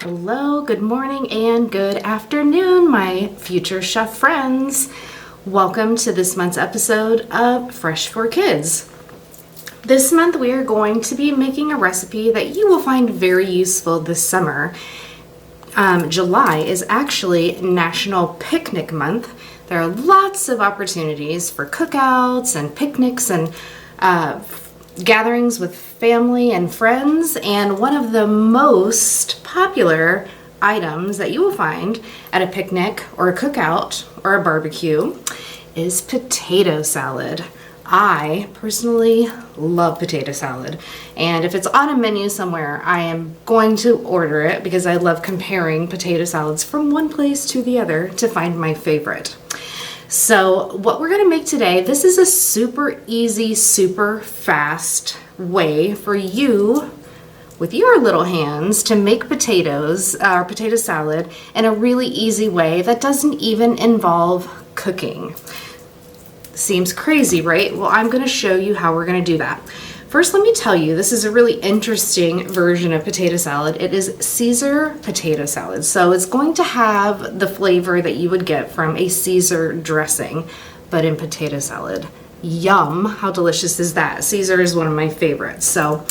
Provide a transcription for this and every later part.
Hello, good morning, and good afternoon, my future chef friends. Welcome to this month's episode of Fresh for Kids. This month we are going to be making a recipe that you will find very useful this summer. July is actually National Picnic Month. There are lots of opportunities for cookouts and picnics and gatherings with family and friends, and one of the most popular items that you will find at a picnic or a cookout or a barbecue is potato salad. I personally love potato salad, and if it's on a menu somewhere, I am going to order it because I love comparing potato salads from one place to the other to find my favorite. So what we're going to make today, this is a super easy, super fast way for you with your little hands to make potatoes or potato salad in a really easy way that doesn't even involve cooking. Seems crazy, right? Well, I'm going to show you how we're going to do that. First, let me tell you, this is a really interesting version of potato salad. It is Caesar potato salad. So it's going to have the flavor that you would get from a Caesar dressing, but in potato salad. Yum, how delicious is that? Caesar is one of my favorites. So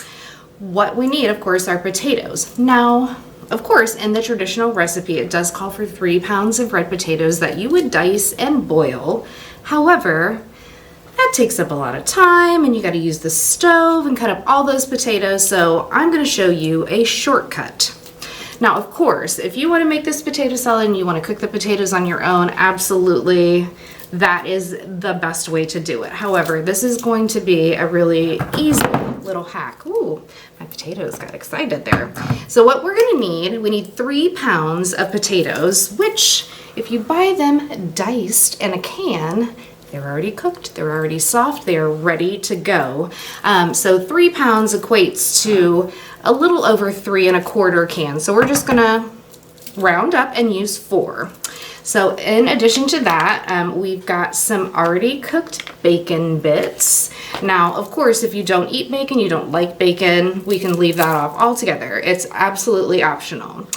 what we need, of course, are potatoes. Now, of course, in the traditional recipe, it does call for 3 pounds of red potatoes that you would dice and boil. However, that takes up a lot of time, and you got to use the stove and cut up all those potatoes, so I'm going to show you a shortcut. Now, of course, if you want to make this potato salad and you want to cook the potatoes on your own, absolutely, that is the best way to do it. However, this is going to be a really easy little hack. Ooh, my potatoes got excited there. So what we're going to need, we need 3 pounds of potatoes, which if you buy them diced in a can, they're already cooked, they're already soft, they are ready to go. So 3 pounds equates to a little over 3 1/4 cans. So we're just gonna round up and use 4. So in addition to that, we've got some already cooked bacon bits. Now, of course, if you don't eat bacon, you don't like bacon, we can leave that off altogether. It's absolutely optional.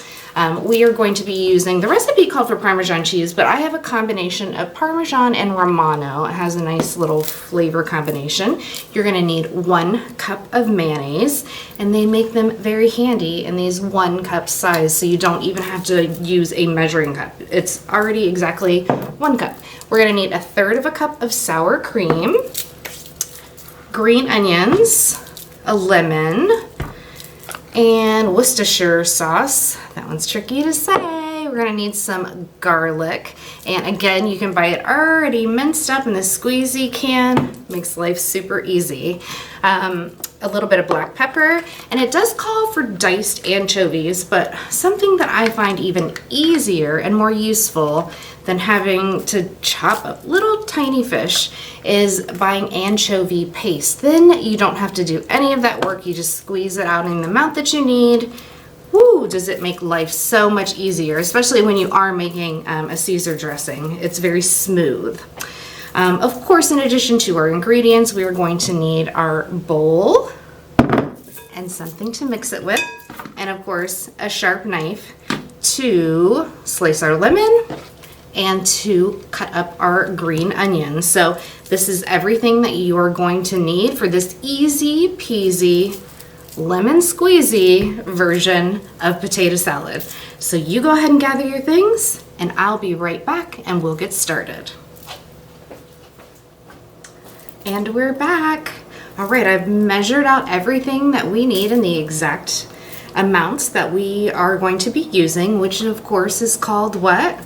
We are going to be using, the recipe called for Parmesan cheese, but I have a combination of Parmesan and Romano. It has a nice little flavor combination. You're going to need 1 cup of mayonnaise, and they make them very handy in these 1 cup size, so you don't even have to use a measuring cup. It's already exactly 1 cup. We're going to need 1/3 cup of sour cream, green onions, a lemon, and Worcestershire sauce. That one's tricky to say. We're gonna need some garlic. And again, you can buy it already minced up in the squeezy can. Makes life super easy. A little bit of black pepper. And it does call for diced anchovies, but something that I find even easier and more useful than having to chop up little tiny fish is buying anchovy paste. Then you don't have to do any of that work. You just squeeze it out in the amount that you need. Woo, does it make life so much easier, especially when you are making a Caesar dressing. It's very smooth. Of course, in addition to our ingredients, we are going to need our bowl and something to mix it with. And of course, a sharp knife to slice our lemon and to cut up our green onions. So this is everything that you are going to need for this easy peasy lemon squeezy version of potato salad. So you go ahead and gather your things, and I'll be right back and we'll get started. And we're back. All right, I've measured out everything that we need in the exact amounts that we are going to be using, which of course is called what?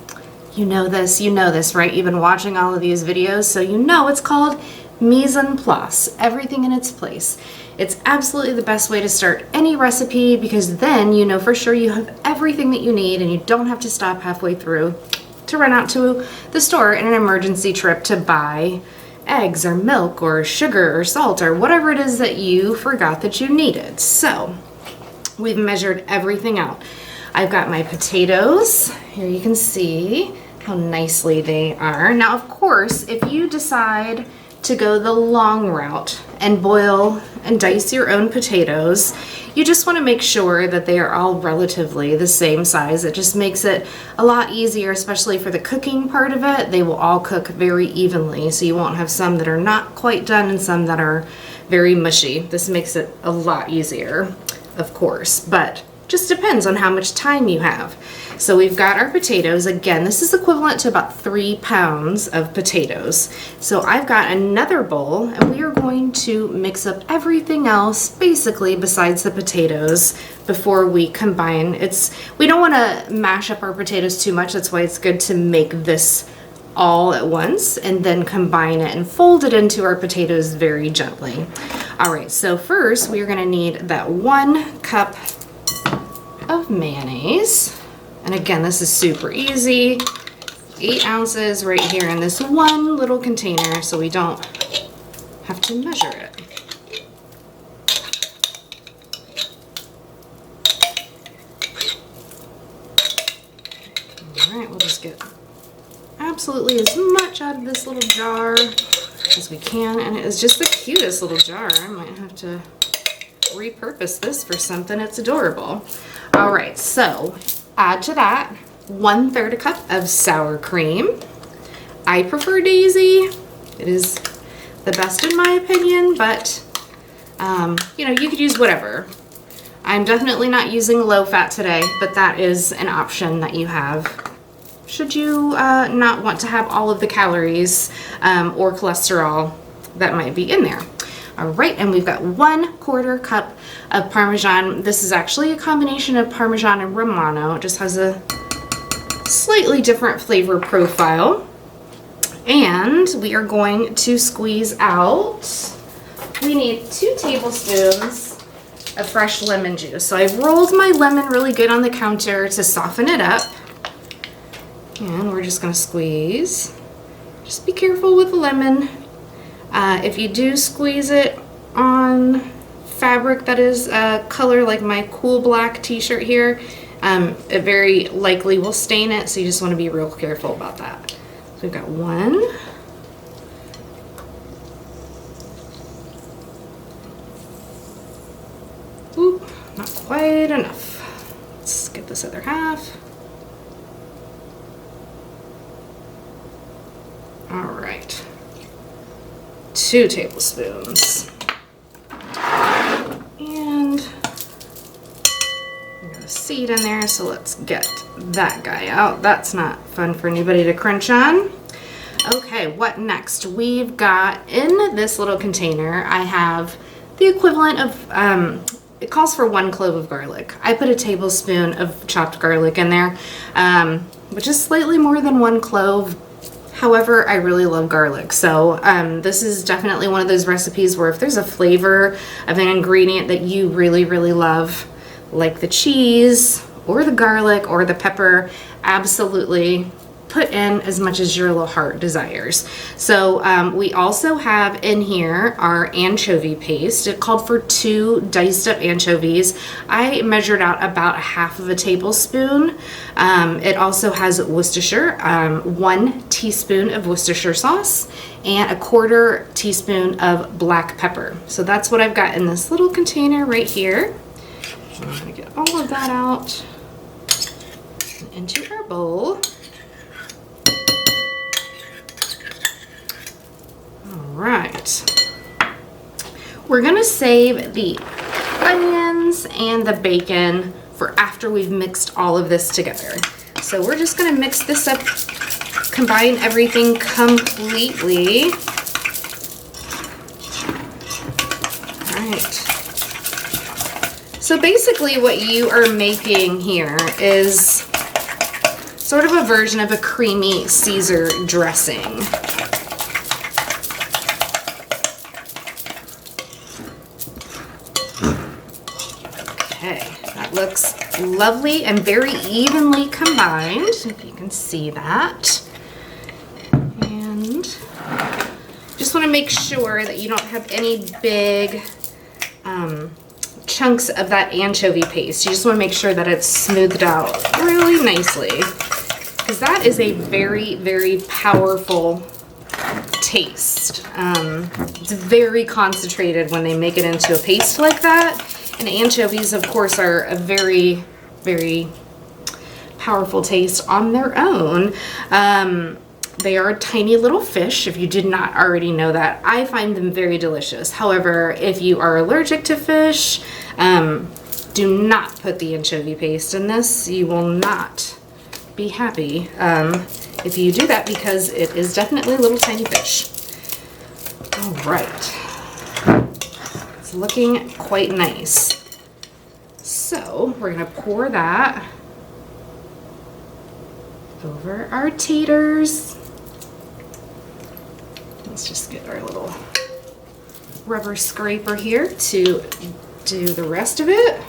You know this, right? You've been watching all of these videos, so you know it's called mise en place, everything in its place. It's absolutely the best way to start any recipe because then you know for sure you have everything that you need and you don't have to stop halfway through to run out to the store in an emergency trip to buy eggs or milk or sugar or salt or whatever it is that you forgot that you needed. So we've measured everything out. I've got my potatoes. Here you can see how nicely they are. Now, of course, if you decide to go the long route and boil and dice your own potatoes, you just want to make sure that they are all relatively the same size. It just makes it a lot easier, especially for the cooking part of it. They will all cook very evenly, so you won't have some that are not quite done and some that are very mushy. This makes it a lot easier, of course, but just depends on how much time you have. So we've got our potatoes. Again, this is equivalent to about 3 pounds of potatoes. So I've got another bowl, and we are going to mix up everything else basically besides the potatoes before we combine. We don't want to mash up our potatoes too much. That's why it's good to make this all at once and then combine it and fold it into our potatoes very gently. All right, so first we are going to need that 1 cup of mayonnaise. And again, this is super easy. 8 ounces right here in this one little container, so we don't have to measure it. All right, we'll just get absolutely as much out of this little jar as we can. And it is just the cutest little jar. I might have to repurpose this for something. It's adorable. All right, so add to that 1/3 cup of sour cream. I prefer Daisy. It is the best in my opinion, but you know, you could use whatever. I'm definitely not using low fat today, but that is an option that you have should you not want to have all of the calories or cholesterol that might be in there. All right, and we've got 1/4 cup of Parmesan. This is actually a combination of Parmesan and Romano. It just has a slightly different flavor profile. And we are going to squeeze out, we need 2 tablespoons of fresh lemon juice. So I've rolled my lemon really good on the counter to soften it up. And we're just gonna squeeze. Just be careful with the lemon. If you do squeeze it on fabric that is a color like my cool black t-shirt here, it very likely will stain it, so you just want to be real careful about that. So we've got 1. Oop, not quite enough. Let's get this other half. All right. 2 tablespoons. And I got a seed in there, so let's get that guy out. That's not fun for anybody to crunch on. Okay, what next? We've got in this little container, I have the equivalent of, it calls for 1 clove of garlic. I put a tablespoon of chopped garlic in there, which is slightly more than 1 clove. However, I really love garlic, so this is definitely one of those recipes where if there's a flavor of an ingredient that you really, really love, like the cheese or the garlic or the pepper, absolutely put in as much as your little heart desires. So we also have in here our anchovy paste. It called for 2 diced up anchovies. I measured out about 1/2 tablespoon. It also has Worcestershire, 1 teaspoon of Worcestershire sauce, and 1/4 teaspoon of black pepper. So that's what I've got in this little container right here. I'm gonna get all of that out and into our bowl. Right, we're gonna save the onions and the bacon for after we've mixed all of this together. So we're just gonna mix this up, combine everything completely. All right. So basically what you are making here is sort of a version of a creamy Caesar dressing. Okay, that looks lovely and very evenly combined, if you can see that. And just want to make sure that you don't have any big chunks of that anchovy paste. You just want to make sure that it's smoothed out really nicely, because that is a very, very powerful taste. It's very concentrated when they make it into a paste like that. And anchovies, of course, are a very, very powerful taste on their own. They are tiny little fish, if you did not already know that. I find them very delicious. However, if you are allergic to fish, do not put the anchovy paste in this. You will not be happy if you do that, because it is definitely little tiny fish. All right. It's looking quite nice. So we're gonna pour that over our taters. Let's just get our little rubber scraper here to do the rest of it.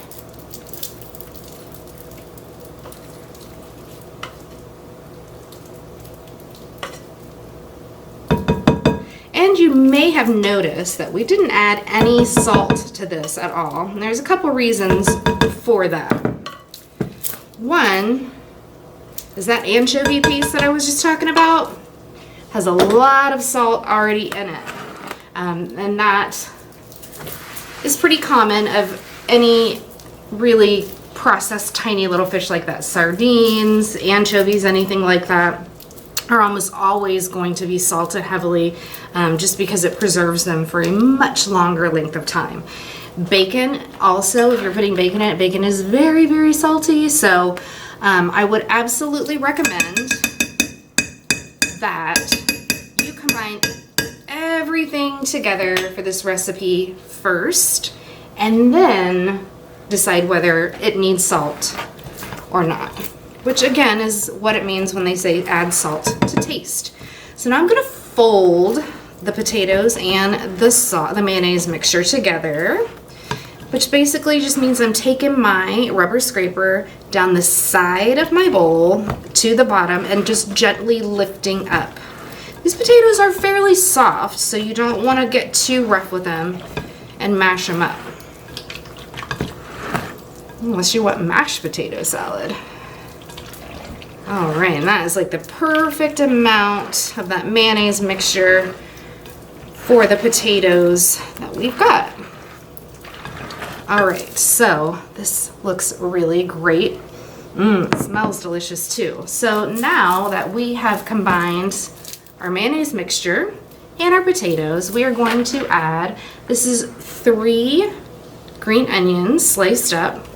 And you may have noticed that we didn't add any salt to this at all. And there's a couple reasons for that. One is that anchovy paste that I was just talking about has a lot of salt already in it. And that is pretty common of any really processed tiny little fish like that. Sardines, anchovies, anything like that are almost always going to be salted heavily, just because it preserves them for a much longer length of time. Bacon also, if you're putting bacon in it, bacon is very, very salty. So I would absolutely recommend that you combine everything together for this recipe first, and then decide whether it needs salt or not. Which again is what it means when they say add salt to taste. So now I'm gonna fold the potatoes and the mayonnaise mixture together, which basically just means I'm taking my rubber scraper down the side of my bowl to the bottom and just gently lifting up. These potatoes are fairly soft, so you don't want to get too rough with them and mash them up. Unless you want mashed potato salad. All right, and that is like the perfect amount of that mayonnaise mixture for the potatoes that we've got. All right, so this looks really great. It smells delicious too. So now that we have combined our mayonnaise mixture and our potatoes, we are going to add, this is 3 green onions sliced up.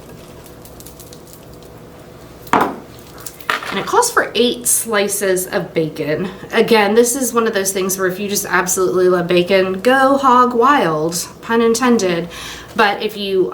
And it calls for 8 slices of bacon. Again, this is one of those things where if you just absolutely love bacon, go hog wild, pun intended. But if you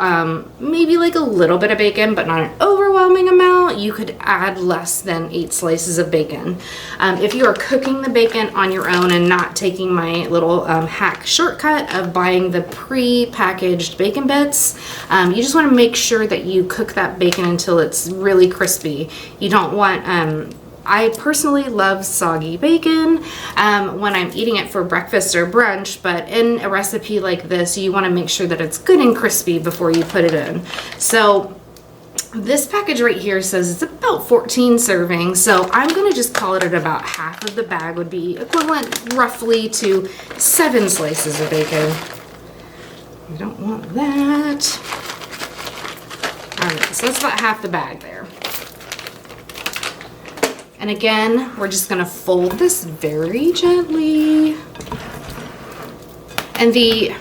maybe like a little bit of bacon, but not an overwhelming amount, you could add less than 8 slices of bacon. If you are cooking the bacon on your own and not taking my little hack shortcut of buying the pre-packaged bacon bits, you just want to make sure that you cook that bacon until it's really crispy. You don't want I personally love soggy bacon when I'm eating it for breakfast or brunch, but in a recipe like this, you want to make sure that it's good and crispy before you put it in. So this package right here says it's about 14 servings, so I'm going to just call it at about half of the bag would be equivalent roughly to 7 slices of bacon. We don't want that. All right, so that's about half the bag there. And again, we're just gonna fold this very gently. And the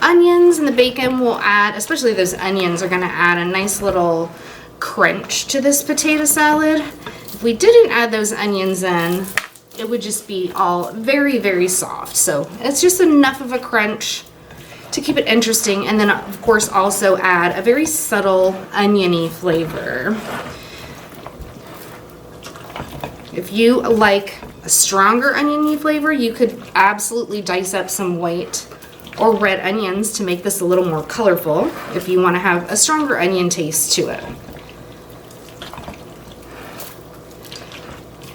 onions and the bacon will add, especially those onions are gonna add a nice little crunch to this potato salad. If we didn't add those onions in, it would just be all very, very soft. So it's just enough of a crunch to keep it interesting. And then of course also add a very subtle oniony flavor. If you like a stronger oniony flavor, you could absolutely dice up some white or red onions to make this a little more colorful if you want to have a stronger onion taste to it.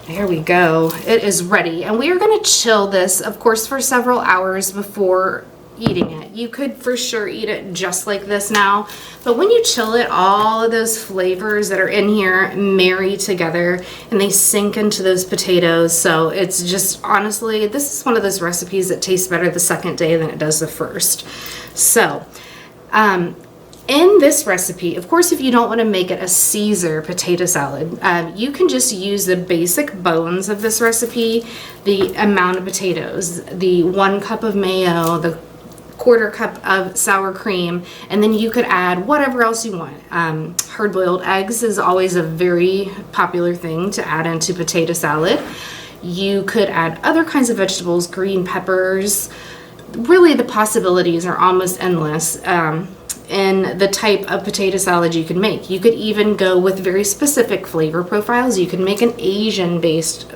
There we go. It is ready. And we are going to chill this, of course, for several hours before eating it. You could for sure eat it just like this now, but when you chill it, all of those flavors that are in here marry together and they sink into those potatoes. So it's just, honestly, this is one of those recipes that tastes better the second day than it does the first. So, in this recipe, of course, if you don't want to make it a Caesar potato salad, you can just use the basic bones of this recipe, the amount of potatoes, the 1 cup of mayo, the 1/4 cup of sour cream, and then you could add whatever else you want. Hard-boiled eggs is always a very popular thing to add into potato salad. You could add other kinds of vegetables, green peppers. Really, the possibilities are almost endless. In the type of potato salad you can make. You could even go with very specific flavor profiles. You could make an Asian-based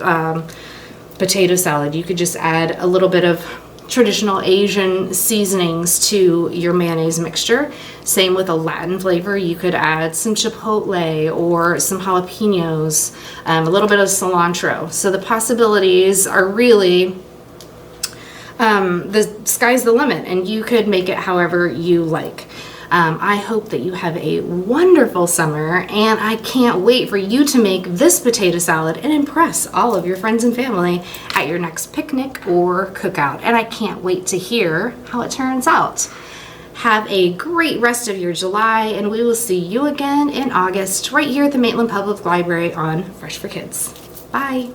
potato salad. You could just add a little bit of traditional Asian seasonings to your mayonnaise mixture. Same with a Latin flavor. You could add some chipotle or some jalapenos, a little bit of cilantro. So the possibilities are really, the sky's the limit, and you could make it however you like. I hope that you have a wonderful summer, and I can't wait for you to make this potato salad and impress all of your friends and family at your next picnic or cookout. And I can't wait to hear how it turns out. Have a great rest of your July, and we will see you again in August right here at the Maitland Public Library on Fresh for Kids. Bye.